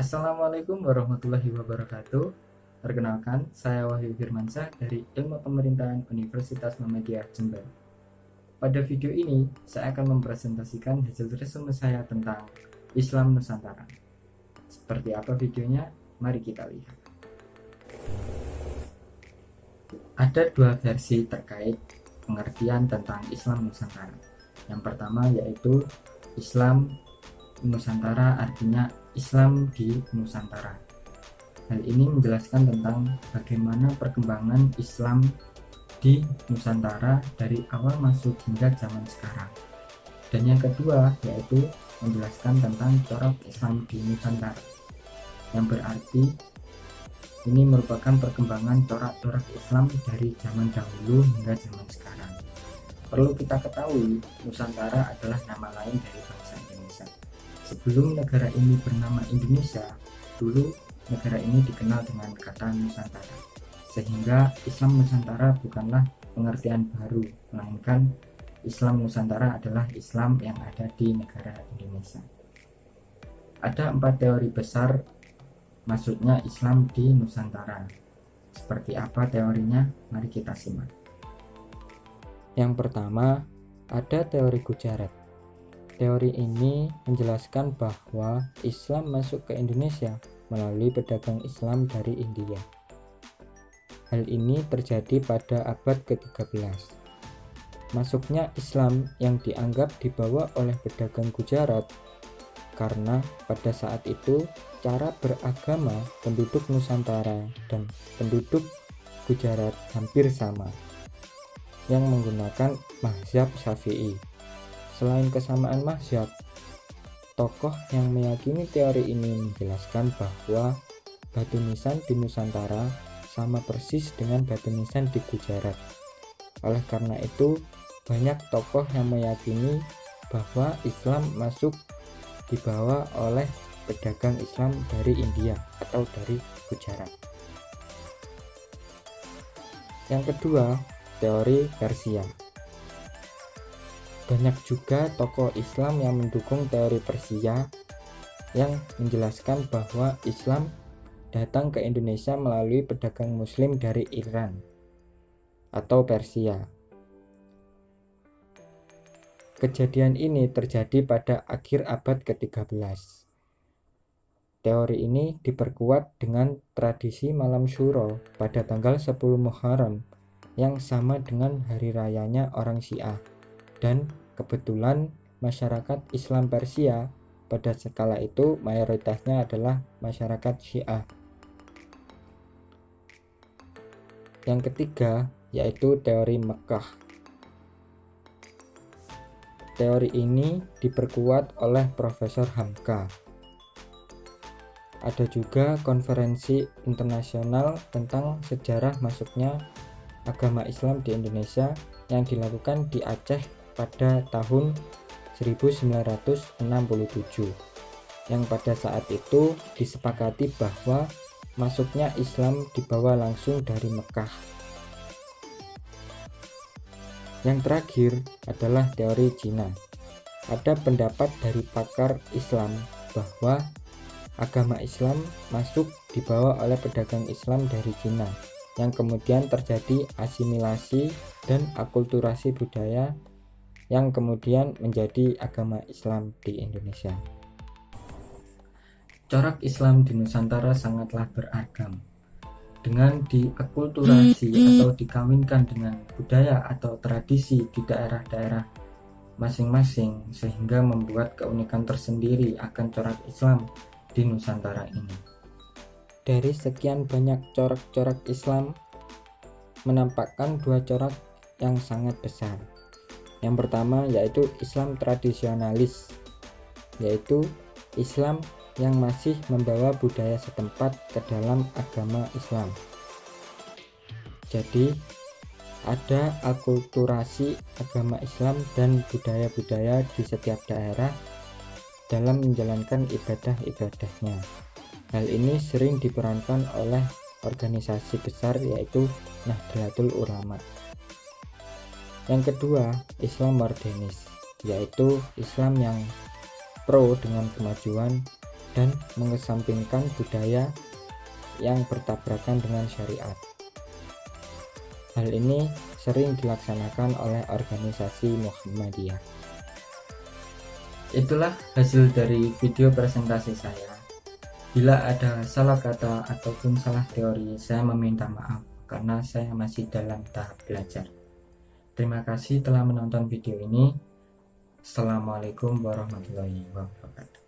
Assalamualaikum warahmatullahi wabarakatuh. Perkenalkan, saya Wahyu Firmansyah dari Ilmu Pemerintahan Universitas Muhammadiyah Jember. Pada video ini, saya akan mempresentasikan hasil resume saya tentang Islam Nusantara. Seperti apa videonya? Mari kita lihat. Ada dua versi terkait pengertian tentang Islam Nusantara. Yang pertama yaitu Islam Nusantara artinya Islam di Nusantara. Hal ini menjelaskan tentang bagaimana perkembangan Islam di Nusantara dari awal masuk hingga zaman sekarang. Dan yang kedua yaitu menjelaskan tentang corak Islam di Nusantara, yang berarti ini merupakan perkembangan corak-corak Islam dari zaman dahulu hingga zaman sekarang. Perlu kita ketahui, Nusantara adalah nama lain dari bangsa Indonesia. Sebelum negara ini bernama Indonesia, dulu negara ini dikenal dengan kata Nusantara. Sehingga Islam Nusantara bukanlah pengertian baru, melainkan Islam Nusantara adalah Islam yang ada di negara Indonesia. Ada 4 teori besar maksudnya Islam di Nusantara. Seperti apa teorinya? Mari kita simak. Yang pertama, ada teori Gujarat. Teori ini menjelaskan bahwa Islam masuk ke Indonesia melalui pedagang Islam dari India. Hal ini terjadi pada abad ke-13. Masuknya Islam yang dianggap dibawa oleh pedagang Gujarat karena pada saat itu cara beragama penduduk Nusantara dan penduduk Gujarat hampir sama, yang menggunakan mazhab Syafi'i. Selain kesamaan mazhab, tokoh yang meyakini teori ini menjelaskan bahwa batu nisan di Nusantara sama persis dengan batu nisan di Gujarat. Oleh karena itu, banyak tokoh yang meyakini bahwa Islam masuk dibawa oleh pedagang Islam dari India atau dari Gujarat. Yang kedua, teori Persia. Banyak juga tokoh Islam yang mendukung teori Persia yang menjelaskan bahwa Islam datang ke Indonesia melalui pedagang Muslim dari Iran atau Persia. Kejadian ini terjadi pada akhir abad ke-13. Teori ini diperkuat dengan tradisi malam Syuro pada tanggal 10 Muharram yang sama dengan hari rayanya orang Syiah, dan kebetulan masyarakat Islam Persia pada skala itu mayoritasnya adalah masyarakat Syiah. Yang ketiga yaitu teori Mekkah. Teori ini diperkuat oleh Profesor Hamka. Ada juga konferensi internasional tentang sejarah masuknya agama Islam di Indonesia yang dilakukan di Aceh pada tahun 1967, yang pada saat itu disepakati bahwa masuknya Islam dibawa langsung dari Mekkah. Yang terakhir adalah teori Cina. Ada pendapat dari pakar Islam bahwa agama Islam masuk dibawa oleh pedagang Islam dari Cina, yang kemudian terjadi asimilasi dan akulturasi budaya yang kemudian menjadi agama Islam di Indonesia. Corak Islam di Nusantara sangatlah beragam. Dengan diakulturasi atau dikawinkan dengan budaya atau tradisi di daerah-daerah masing-masing, sehingga membuat keunikan tersendiri akan corak Islam di Nusantara ini. Dari sekian banyak corak-corak Islam, menampakkan dua corak yang sangat besar. Yang pertama yaitu Islam tradisionalis, yaitu Islam yang masih membawa budaya setempat ke dalam agama Islam. Jadi ada akulturasi agama Islam dan budaya-budaya di setiap daerah dalam menjalankan ibadah-ibadahnya. Hal ini sering diperankan oleh organisasi besar yaitu Nahdlatul Ulama. Yang kedua, Islam modernis, yaitu Islam yang pro dengan kemajuan dan mengesampingkan budaya yang bertabrakan dengan syariat. Hal ini sering dilaksanakan oleh organisasi Muhammadiyah. Itulah hasil dari video presentasi saya. Bila ada salah kata ataupun salah teori, saya meminta maaf karena saya masih dalam tahap belajar. Terima kasih telah menonton video ini. Assalamualaikum warahmatullahi wabarakatuh.